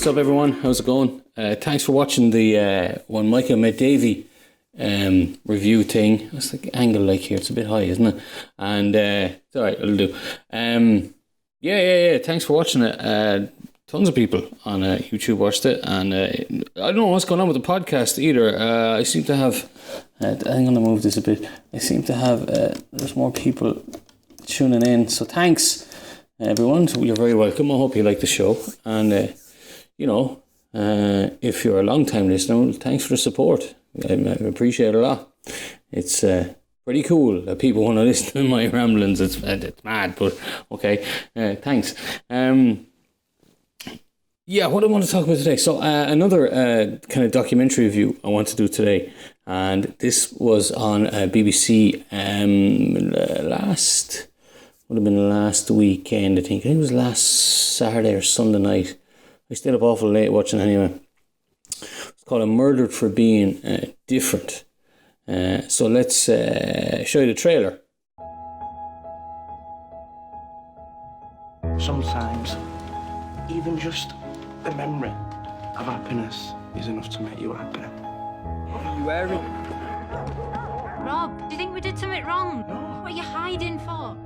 What's up, everyone? How's it going? Thanks for watching the one Michael met Davey review thing. It's like angle like here. It's a bit high, isn't it? And it's alright, it'll do. Yeah. Thanks for watching it. Tons of people on YouTube watched it, and I don't know what's going on with the podcast either. I seem to have. I'm going to move this a bit. I seem to have. There's more people tuning in, so thanks, everyone. You're very welcome. I hope you like the show, and if you're a long time listener, thanks for the support. I appreciate it a lot. It's pretty cool that people want to listen to my ramblings. It's mad, but okay. Thanks. Yeah, what I want to talk about today. So another kind of documentary review I want to do today, and this was on BBC last weekend. I think it was last Saturday or Sunday night. I stayed up awful late watching anyway. It's called Murdered for Being Different. So let's show you the trailer. Sometimes, even just the memory of happiness is enough to make you happy. What are you wearing? Rob, do you think we did something wrong? No. What are you hiding for?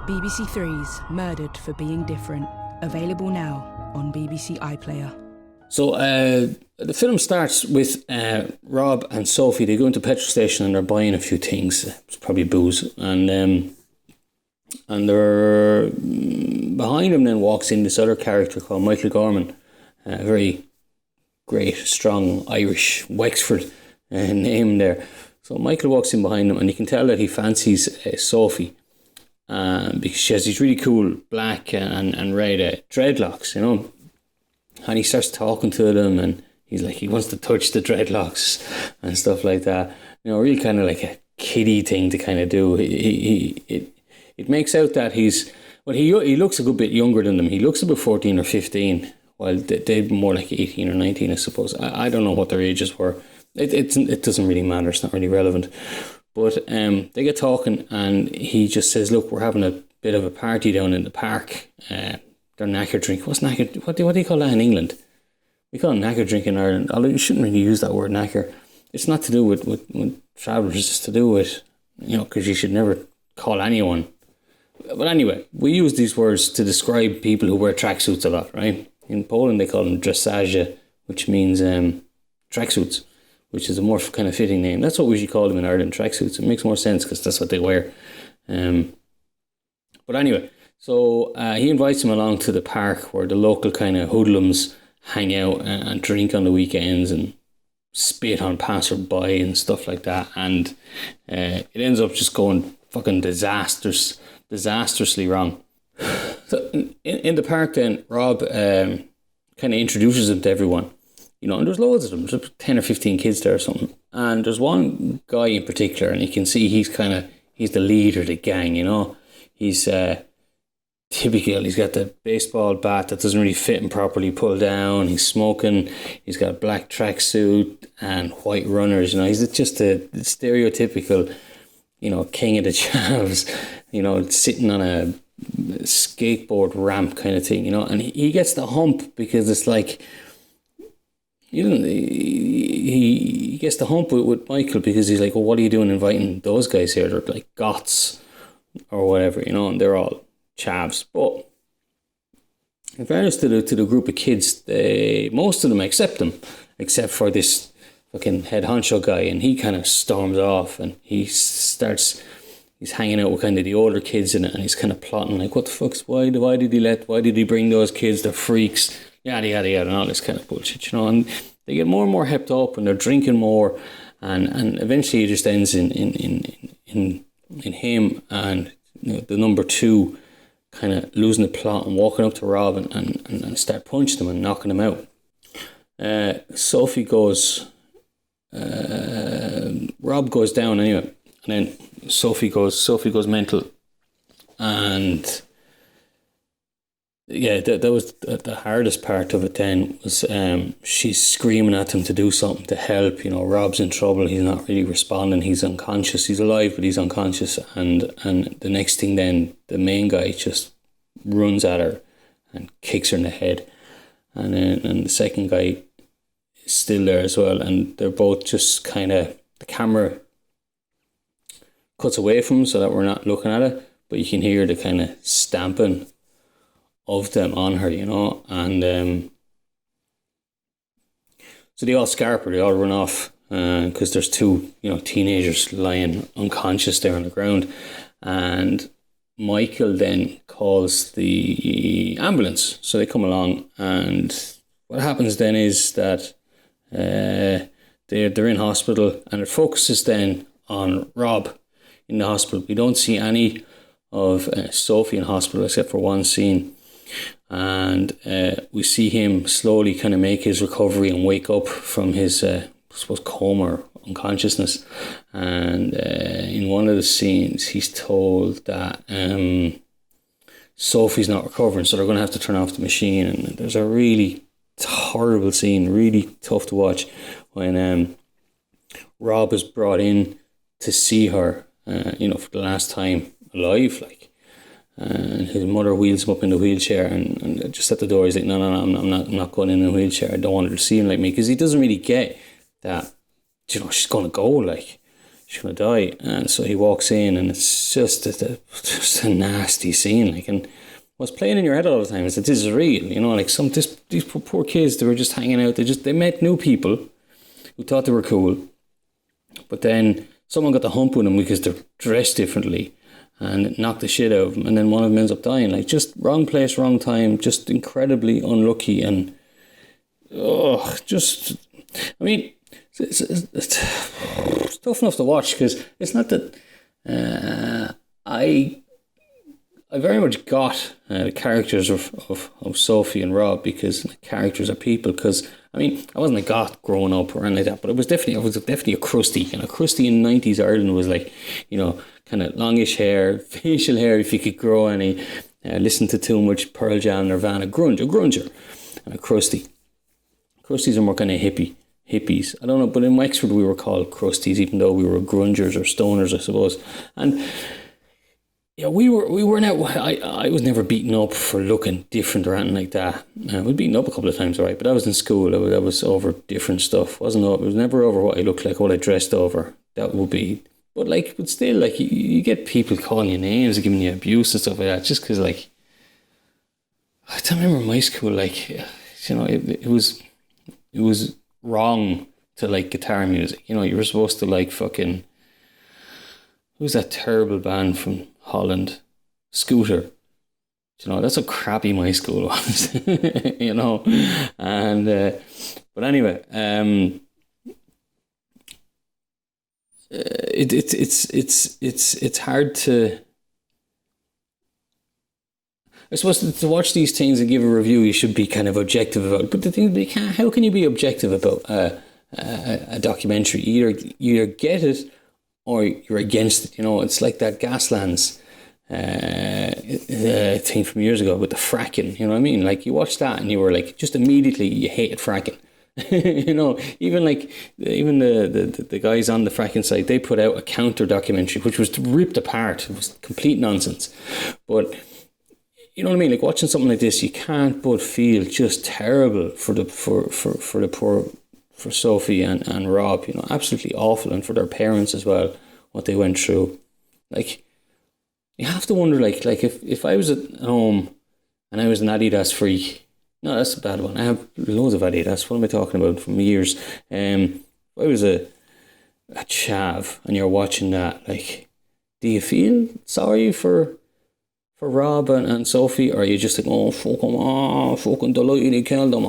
BBC Three's Murdered for Being Different. Available now on BBC iPlayer. So the film starts with Rob and Sophie. They go into a petrol station and they're buying a few things. It's probably booze. And they're behind them then walks in this other character called Michael Gorman. A very great, strong Irish Wexford name there. So Michael walks in behind them and you can tell that he fancies Sophie. Because she has these really cool black and red dreadlocks, you know. And he starts talking to them and he's like, he wants to touch the dreadlocks and stuff like that. You know, really kind of like a kiddie thing to kind of do. It makes out that he looks a good bit younger than them. He looks about 14 or 15, while they're more like 18 or 19, I suppose. I don't know what their ages were. It doesn't really matter. It's not really relevant. But they get talking and he just says, look, we're having a bit of a party down in the park. They're knacker drink. What's knacker? What do you call that in England? We call it knacker drink in Ireland. Although you shouldn't really use that word knacker. It's not to do with travellers. It's to do with, because you should never call anyone. But anyway, we use these words to describe people who wear tracksuits a lot, right? In Poland, they call them dressage, which means tracksuits, which is a more kind of fitting name. That's what we should call them in Ireland, tracksuits. It makes more sense because that's what they wear. But anyway, so he invites him along to the park where the local kind of hoodlums hang out and drink on the weekends and spit on passerby and stuff like that. And it ends up just going fucking disastrously wrong. So in the park then, Rob kind of introduces him to everyone. And there's loads of them. There's 10 or 15 kids there or something. And there's one guy in particular, and you can see he's the leader of the gang, He's typical. He's got the baseball bat that doesn't really fit him properly pulled down. He's smoking. He's got a black tracksuit and white runners. He's just a stereotypical, king of the chavs, sitting on a skateboard ramp kind of thing, And he gets the hump because it's like, he gets the hump with Michael because he's like, well, what are you doing inviting those guys here? They're like goths or whatever, and they're all chavs. But in fairness to the group of kids, most of them accept them, except for this fucking head honcho guy, and he kind of storms off and he's hanging out with kind of the older kids in it, and he's kind of plotting like, what the fuck's, why did he bring those kids? They're freaks. Yada yada yada, and all this kind of bullshit, and they get more and more hepped up, and they're drinking more, and eventually it just ends in him and the number two kind of losing the plot and walking up to Rob and start punching him and knocking him out. Sophie goes, Rob goes down anyway, and then Sophie goes mental, and yeah, that was the hardest part of it. Then was she's screaming at him to do something to help. You know, Rob's in trouble. He's not really responding. He's unconscious. He's alive, but he's unconscious. And the next thing, then the main guy just runs at her and kicks her in the head. And the second guy is still there as well. And they're both just kind of, the camera cuts away from them so that we're not looking at it, but you can hear the kind of stamping of them on her, you know, and so they all scarper, they all run off because there's two, you know, teenagers lying unconscious there on the ground, and Michael then calls the ambulance, so they come along, and what happens then is that they're in hospital, and it focuses then on Rob in the hospital. We don't see any of Sophie in hospital except for one scene. And we see him slowly kind of make his recovery and wake up from his, I suppose, coma or unconsciousness. And in one of the scenes, he's told that Sophie's not recovering, so they're going to have to turn off the machine. And there's a really horrible scene, really tough to watch, when Rob is brought in to see her, you know, for the last time alive, like. And his mother wheels him up in the wheelchair, and just at the door he's like, no, I'm not going in a wheelchair. I don't want her to see him like me, because he doesn't really get that, you know, she's going to go, like, she's going to die. And so he walks in, and it's just a nasty scene, like. And what's playing in your head all the time is that this is real, you know, like these poor kids, they were just hanging out. They met new people who thought they were cool, but then someone got the hump with them because they're dressed differently, and knocked the shit out of him, and then one of them ends up dying. Like, just wrong place, wrong time, just incredibly unlucky, and it's tough enough to watch, because it's not that I very much got the characters of Sophie and Rob, because the characters are people. Because I mean, I wasn't a goth growing up or anything like that, but I was definitely a crusty. And a crusty in 90s Ireland was like, you know, kind of longish hair, facial hair if you could grow any, listen to too much Pearl Jam, Nirvana, a grunger, and a crusty. Crusties are more kind of hippies. I don't know, but in Wexford we were called crusties, even though we were grungers or stoners, I suppose. And yeah, we were now. I was never beaten up for looking different or anything like that. We'd beaten up a couple of times, alright, but I was in school. That was over different stuff. It was never over what I looked like, what I dressed over. That would be. But still, like, you get people calling you names, giving you abuse and stuff like that, just because, like, I don't remember in my school, like, you know, it was wrong to like guitar music. You know, you were supposed to like fucking, who's that terrible band from Holland? Scooter. You know, that's how crappy my school was. You know, and but anyway, it's hard to, I suppose, to watch these things and give a review. You should be kind of objective about it. But the thing, how can you be objective about a documentary? You either get it or you're against it. You know, it's like that Gaslands thing from years ago with the fracking. You know what I mean? Like, you watched that and you were like, just immediately you hated fracking. You know, even the guys on the fracking site, they put out a counter documentary which was ripped apart. It was complete nonsense. But you know what I mean? Like, watching something like this, you can't but feel just terrible for Sophie and Rob. You know, absolutely awful, and for their parents as well, what they went through. Like, you have to wonder, like if I was at home and I was an Adidas freak. No, that's a bad one. I have loads of Adidas. What am I talking about from years? If I was a chav and you're watching that, like, do you feel sorry for Rob and Sophie, or are you just like, oh, fuck them, fucking delighted he killed them,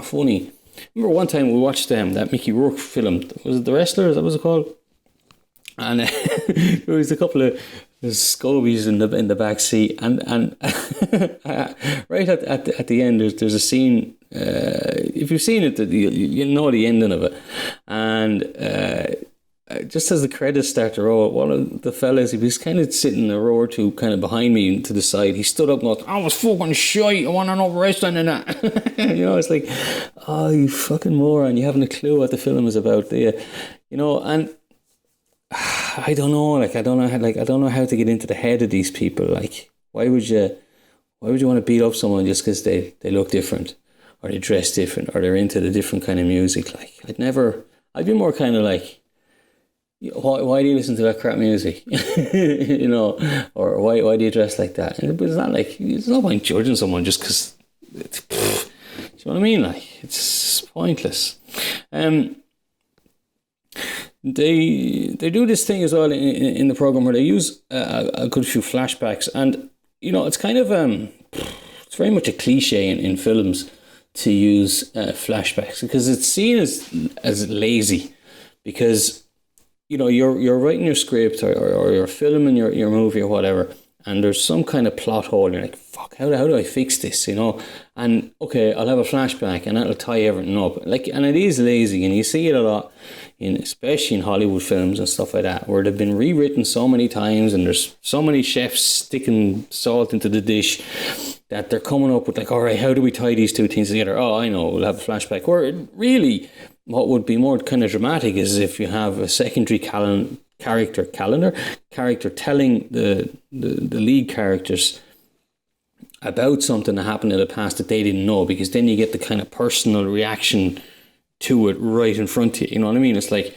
funny. Remember one time we watched that Mickey Rourke film, was it The Wrestler, that was it called? And there was a couple of scobies in the back seat, and right at the end there's a scene, if you've seen it, you know the ending of it, and just as the credits start to roll, one of the fellas, he was kind of sitting a row or two kind of behind me to the side. He stood up and goes, I was fucking shite. I want to know wrestling and that. You know, it's like, oh, you fucking moron. You haven't a clue what the film is about, do you? You know, and I don't know. Like, I don't know how to get into the head of these people. Like, why would you want to beat up someone just because they look different, or they dress different, or they're into the different kind of music? Like, I'd be more kind of like, why do you listen to that crap music? You know, or why do you dress like that? And it's not like, there's no point judging someone just because, do you know what I mean? Like, it's pointless. They do this thing as well in the program where they use a good few flashbacks, and you know, it's kind of it's very much a cliche in films to use flashbacks, because it's seen as lazy, because you know, you're writing your script or you're filming your movie or whatever, and there's some kind of plot hole, and you're like, fuck, how do I fix this, you know? And okay, I'll have a flashback and that'll tie everything up. Like, and it is lazy, and you see it a lot especially in Hollywood films and stuff like that, where they've been rewritten so many times, and there's so many chefs sticking salt into the dish that they're coming up with like, all right, how do we tie these two things together? Oh, I know, we'll have a flashback. Where really, what would be more kind of dramatic is if you have a secondary character telling the lead characters about something that happened in the past that they didn't know, because then you get the kind of personal reaction to it right in front of you. You know what I mean? It's like,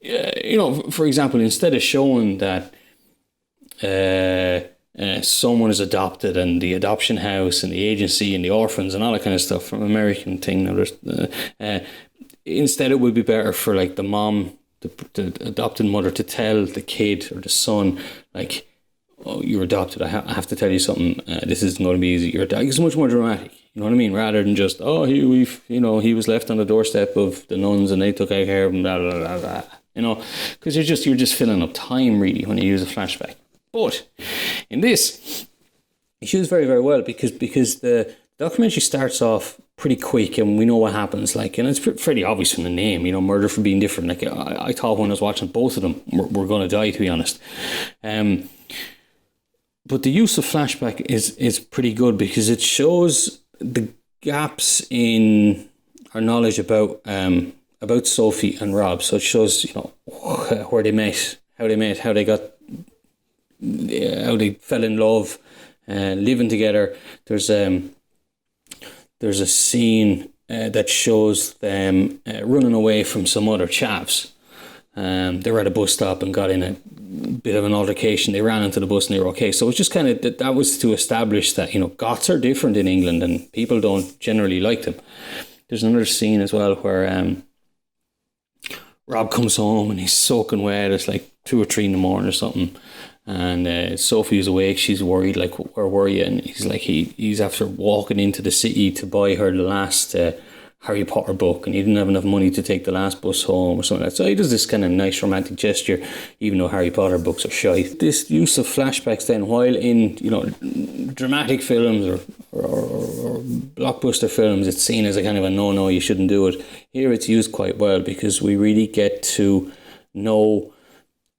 you know, for example, instead of showing that someone is adopted, and the adoption house and the agency and the orphans and all that kind of stuff from American thing, instead it would be better for like the mom, the adopted mother, to tell the kid or the son, like, oh, you're adopted, I have to tell you something, this isn't going to be easy, you're adopted. It's much more dramatic, you know what I mean, rather than just, oh, he was left on the doorstep of the nuns and they took care of him, blah, blah, blah, blah. You know, because you're just filling up time really when you use a flashback. But in this, it's used very, very well, because the documentary starts off pretty quick and we know what happens, like, and it's pretty obvious from the name, you know, murder for being different. Like, I thought when I was watching both of them were going to die, to be honest. But the use of flashback is pretty good, because it shows the gaps in our knowledge about Sophie and Rob. So it shows, you know, where they met, how they fell in love, living together. There's a scene that shows them running away from some other chaps. They were at a bus stop and got in a bit of an altercation. They ran into the bus and they were okay. So it's just kind of that was to establish that, you know, Goths are different in England and people don't generally like them. There's another scene as well where Rob comes home and he's soaking wet. It's like 2 or 3 in the morning or something. And Sophie is awake. She's worried, like, where were you? And he's like, he's after walking into the city to buy her the last Harry Potter book, and he didn't have enough money to take the last bus home or something like that. So he does this kind of nice romantic gesture, even though Harry Potter books are shite. This use of flashbacks then, while in, you know, dramatic films or blockbuster films, it's seen as a kind of a no, you shouldn't do it. Here it's used quite well, because we really get to know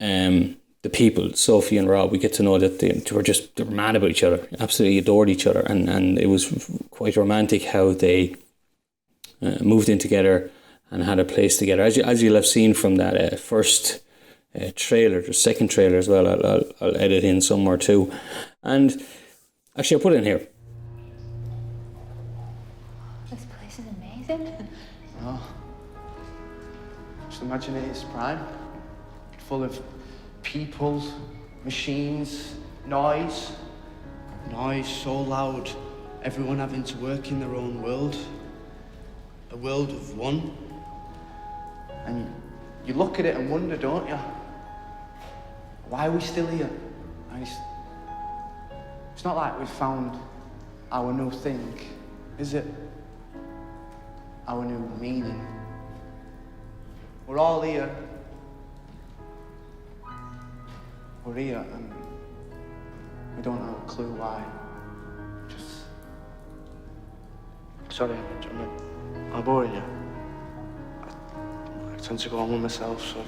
the people, Sophie and Rob. We get to know that they were mad about each other, absolutely adored each other, and it was quite romantic how they moved in together and had a place together, as you'll have seen from that first trailer. The second trailer as well, I'll edit in somewhere too, and actually I'll put it in here. This place is amazing. Oh, just imagine it in its prime, full of people, machines, noise so loud, everyone having to work in their own world. A world of one. And you look at it and wonder, don't you? Why are we still here? And it's not like we've found our new thing, is it? Our new meaning. We're all here. We're here and we don't have a clue why. Just... Sorry, I'm boring you. I tend to go on with myself, so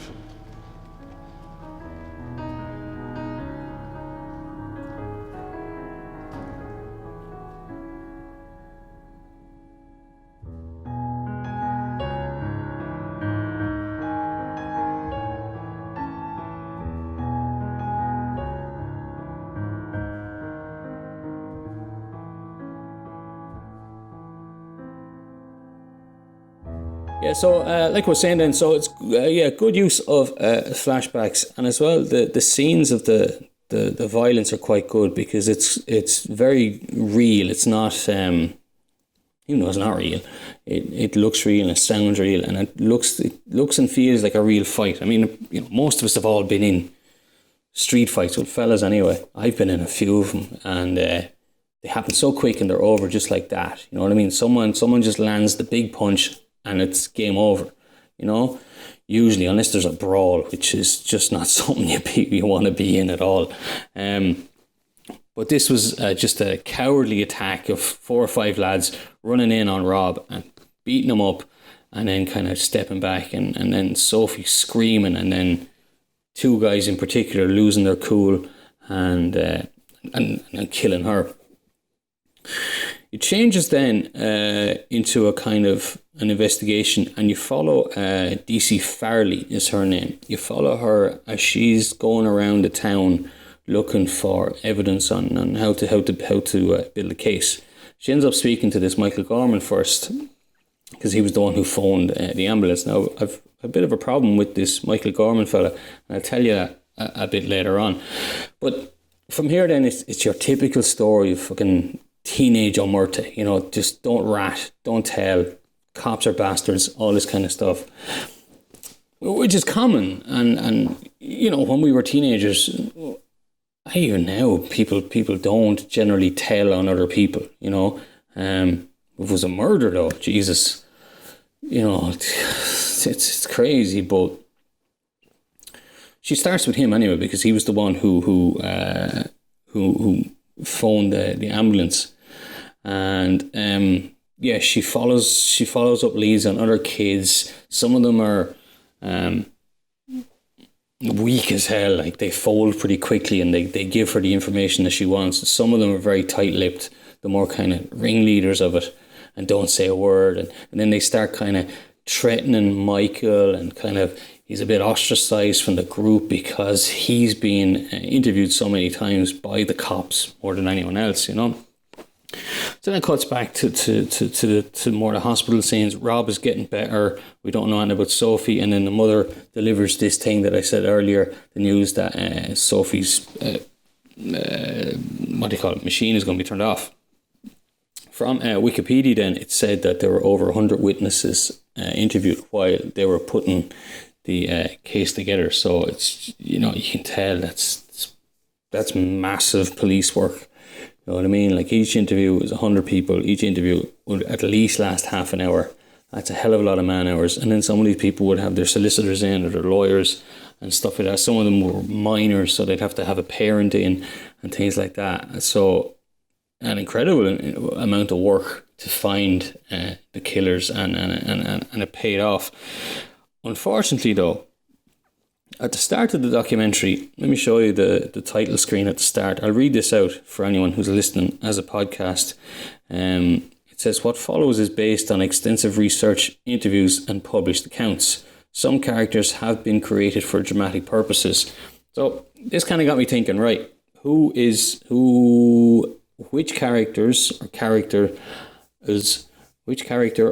Yeah, so like I was saying then, so it's good use of flashbacks, and as well the scenes of the violence are quite good because it's very real. It's not even though it's not real, it looks real and it sounds real, and it looks and feels like a real fight. I mean, most of us have all been in street fights with fellas anyway. I've been in a few of them, and they happen so quick and they're over just like that. You know what I mean? Someone just lands the big punch and it's game over. Usually, unless there's a brawl, which is just not something you want to be in at all. But this was just a cowardly attack of 4 or 5 lads running in on Rob and beating him up, and then kind of stepping back, and then Sophie screaming, and then 2 guys in particular losing their cool and killing her. It changes then into a kind of an investigation, and you follow DC Farley is her name. You follow her as she's going around the town looking for evidence on how to build a case. She ends up speaking to this Michael Gorman first, because he was the one who phoned the ambulance. Now, I've a bit of a problem with this Michael Gorman fella, and I'll tell you that a bit later on. But from here then, it's your typical story of fucking teenage omerta, just don't rat, don't tell, cops are bastards, all this kind of stuff, which is common. And when we were teenagers, even now, people don't generally tell on other people, if it was a murder though, Jesus, it's crazy. But she starts with him anyway, because he was the one who phoned the ambulance. And she follows up leads on other kids. Some of them are weak as hell, like they fold pretty quickly, and they give her the information that she wants. Some of them are very tight-lipped, the more kind of ringleaders of it, and don't say a word, and then they start kind of threatening Michael, and kind of he's a bit ostracized from the group because he's been interviewed so many times by the cops more than anyone else, So then it cuts back to more the hospital scenes. Rob is getting better. We don't know anything about Sophie, and then the mother delivers this thing that I said earlier, the news that Sophie's machine is going to be turned off. From Wikipedia then, it said that there were over 100 witnesses interviewed while they were putting the case together. So it's, you can tell that's massive police work. You know what I mean? Like each interview was 100 people. Each interview would at least last half an hour. That's a hell of a lot of man hours. And then some of these people would have their solicitors in, or their lawyers and stuff like that. Some of them were minors, so they'd have to have a parent in and things like that. So an incredible amount of work to find the killers, and it paid off. Unfortunately though, at the start of the documentary, let me show you the title screen at the start. I'll read this out for anyone who's listening as a podcast. It says, "What follows is based on extensive research, interviews and published accounts. Some characters have been created for dramatic purposes." So this kind of got me thinking, right, which character or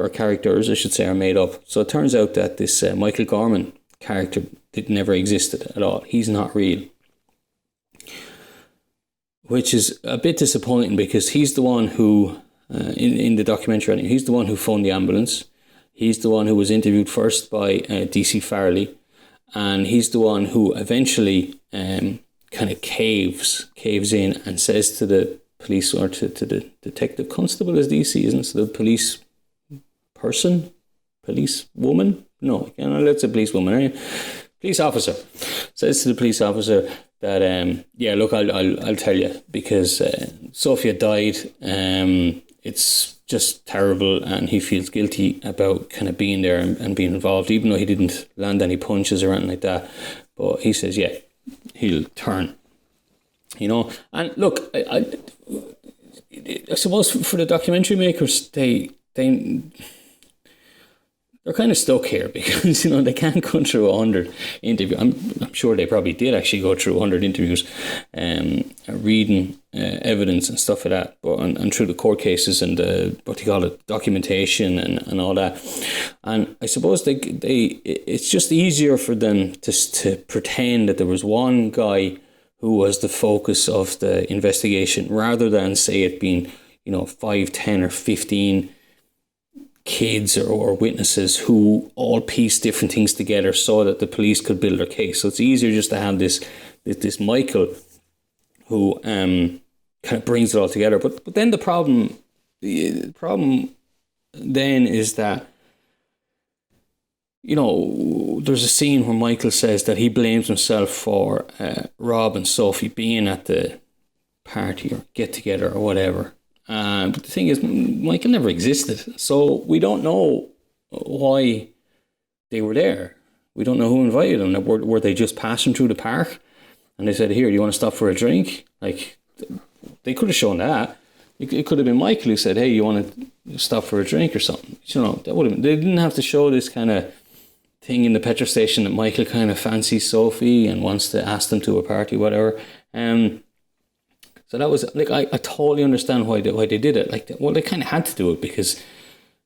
characters, I should say, are made up. So it turns out that this Michael Gorman character never existed at all. He's not real, which is a bit disappointing, because he's the one who in the documentary, he's the one who phoned the ambulance. He's the one who was interviewed first by DC Farley, and he's the one who eventually kind of caves in and says to the police, or to the detective constable as DC, isn't it? So the police woman, no, let's say police woman, right? Police officer says to the police officer that look, I'll tell you, because Sophia died. It's just terrible, and he feels guilty about kind of being there and being involved, even though he didn't land any punches or anything like that. But he says, yeah, he'll turn. And look, I suppose for the documentary makers, they're kind of stuck here, because they can't go through 100 interviews. I'm sure they probably did actually go through 100 interviews, reading evidence and stuff like that, but and through the court cases and the documentation and all that. And I suppose it's just easier for them to pretend that there was one guy who was the focus of the investigation, rather than say it being, 5, 10 or 15 kids or witnesses who all piece different things together so that the police could build their case. So it's easier just to have this Michael who kind of brings it all together. But then the problem then is that, there's a scene where Michael says that he blames himself for Rob and Sophie being at the party or get together or whatever. But the thing is, Michael never existed, so we don't know why they were there. We don't know who invited them. Were they just passing through the park and they said, "Here, do you want to stop for a drink?" Like, they could have shown that. It could have been Michael who said, "Hey, you want to stop for a drink or something?" That would have been. They didn't have to show this kind of thing in the petrol station that Michael kind of fancies Sophie and wants to ask them to a party, whatever. So that was like, I totally understand why they did it. Like, well, they kind of had to do it because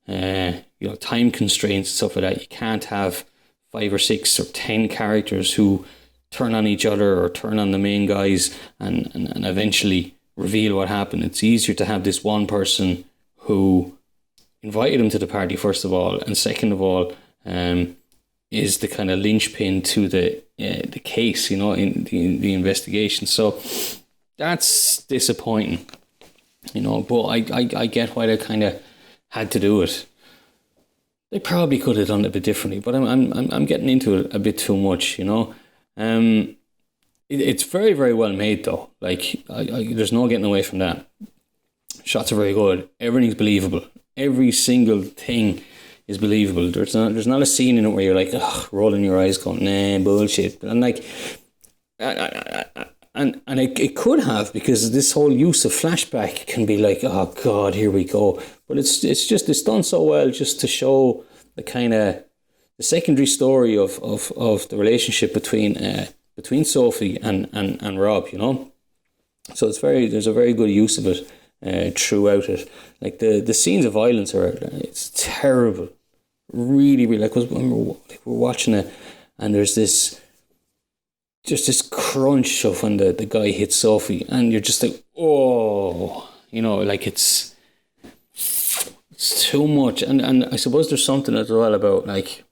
time constraints and stuff like that. You can't have 5 or 6 or 10 characters who turn on each other or turn on the main guys and eventually reveal what happened. It's easier to have this one person who invited him to the party, first of all, and second of all, is the kind of linchpin to the case, in the investigation. So that's disappointing, but I get why they kind of had to do it. They probably could have done it a bit differently, but I'm getting into it a bit too much, It's very, very well made though. Like, there's no getting away from that. Shots are very good. Everything's believable. Every single thing is believable. There's not a scene in it where you're like, rolling your eyes, going, nah, bullshit. And like, and it could have, because this whole use of flashback can be like, oh God, here we go. But it's done so well just to show the kind of the secondary story of the relationship between Sophie and Rob, So there's a very good use of it throughout it. Like the scenes of violence it's terrible, really, really. Like we're watching it, and there's this crunch of when the guy hits Sophie, and you're just like, oh, like it's too much. And I suppose there's something as well about, like,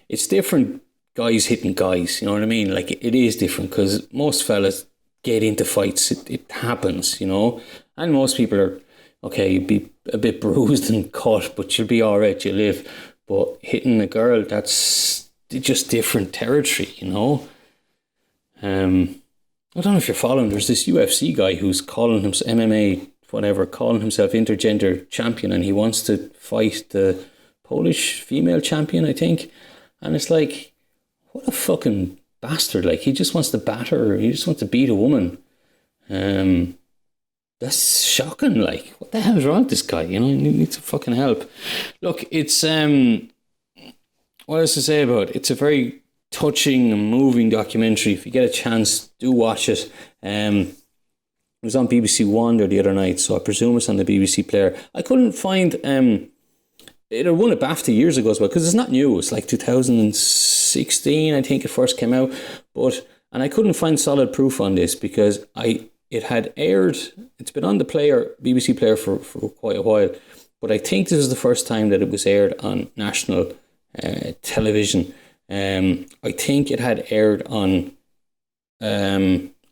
it's different guys hitting guys, you know what I mean? Like, it is different because most fellas get into fights. It happens, and most people are, okay, you'd be a bit bruised and cut, but you'll be all right, you'll live. But hitting a girl, that's just different territory, I don't know if you're following, there's this UFC guy who's calling himself MMA, whatever, calling himself intergender champion, and he wants to fight the Polish female champion, I think. And it's like, what a fucking bastard. Like, he just wants to batter her, he just wants to beat a woman. That's shocking. Like, what the hell is wrong with this guy? He needs some fucking help. Look, it's what else to say about it? It's a very touching and moving documentary. If you get a chance, do watch it. It was on BBC One the other night, so I presume it's on the BBC Player. I couldn't find it had won a BAFTA years ago as well, because it's not new. It's like 2016, I think it first came out. And I couldn't find solid proof on this because it had aired. It's been on the BBC Player for quite a while, but I think this is the first time that it was aired on national television. I think it had aired on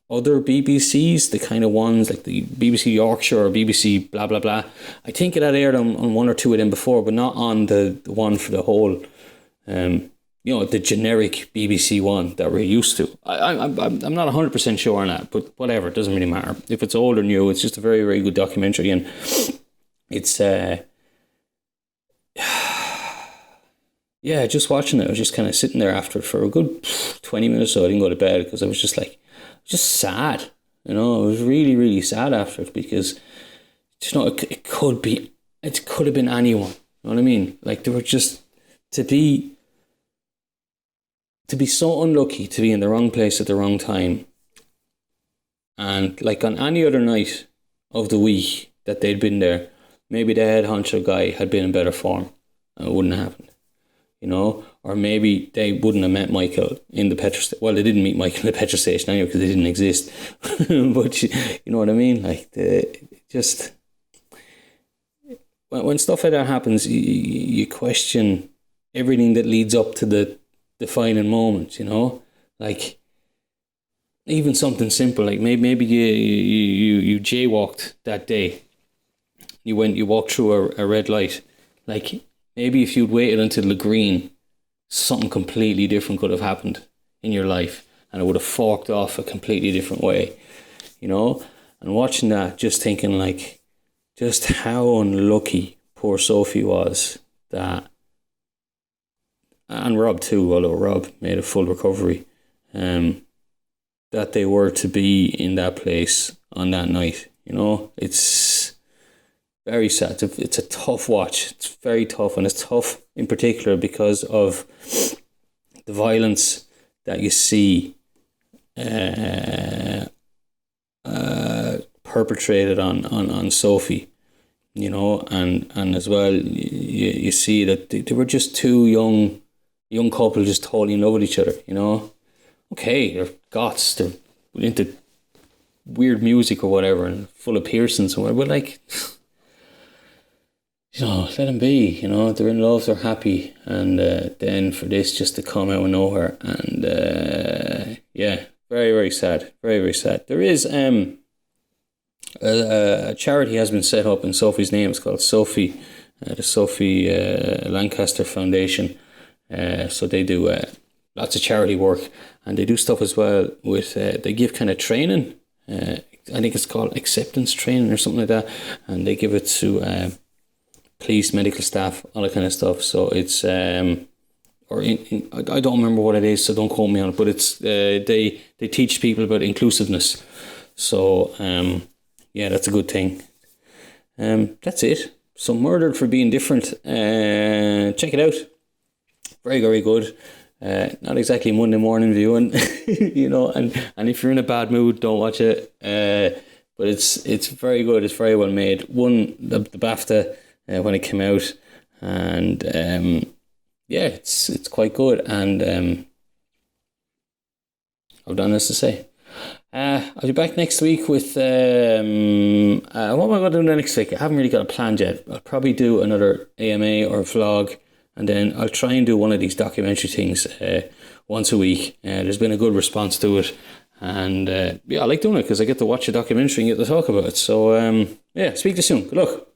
other BBCs, the kind of ones like the BBC Yorkshire or BBC blah blah blah. I think it had aired on one or two of them before, but not on the one for the whole the generic BBC one that we're used to. I'm not 100% sure on that, but whatever, it doesn't really matter if it's old or new. It's just a very, very good documentary, and it's just watching it, I was just kind of sitting there after it for a good 20 minutes, so I didn't go to bed because I was just like, just sad, I was really, really sad after it because, it could have been anyone, you know what I mean? Like, they were just, to be so unlucky to be in the wrong place at the wrong time, and like on any other night of the week that they'd been there, maybe the head honcho guy had been in better form. and it wouldn't have happened. You know, or maybe they wouldn't have met Michael in the petrol station. Well, they didn't meet Michael in the petrol station anyway because they didn't exist. But you know what I mean? Like, just when stuff like that happens, you question everything that leads up to the defining moment. You know, like even something simple like maybe you jaywalked that day. You walked through a red light, like. Maybe if you'd waited until the green, something completely different could have happened in your life and it would have forked off a completely different way, you know? And watching that, just thinking like, just how unlucky poor Sophie was that, and Rob too, although Rob made a full recovery, that they were to be in that place on that night, you know? It's very sad. It's a tough watch. It's very tough, and it's tough in particular because of the violence that you see perpetrated on Sophie, you know, and as well you see that they were just two young couple just totally in love with each other, you know. Okay, they're goths, they're into weird music or whatever and full of piercings and whatever, but like, you know, let them be, you know, they're in love, they're happy, and then for this just to come out of nowhere, and yeah, very, very sad, very, very sad. There is a charity has been set up in Sophie's name. It's called Sophie, the Sophie Lancaster Foundation. So they do lots of charity work, and they do stuff as well with, they give kind of training, I think it's called acceptance training or something like that, and they give it to police, medical staff, all that kind of stuff. So it's I don't remember what it is, so don't quote me on it, but it's they teach people about inclusiveness. So yeah, that's a good thing. That's it. So Murdered for Being Different. Check it out. Very, very good. Not exactly Monday morning viewing, you know, and if you're in a bad mood, don't watch it. But it's very good. It's very well made. Won the BAFTA when it came out, and yeah, it's quite good, and I've done this to say. I'll be back next week with what am I going to do next week? I haven't really got a plan yet. I'll probably do another AMA or vlog, and then I'll try and do one of these documentary things once a week. There's been a good response to it, and yeah, I like doing it because I get to watch a documentary and get to talk about it. So yeah, speak to you soon. Good luck.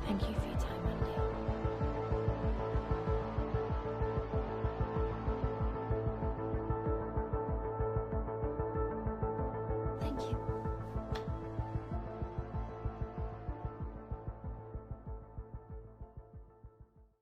Thank you for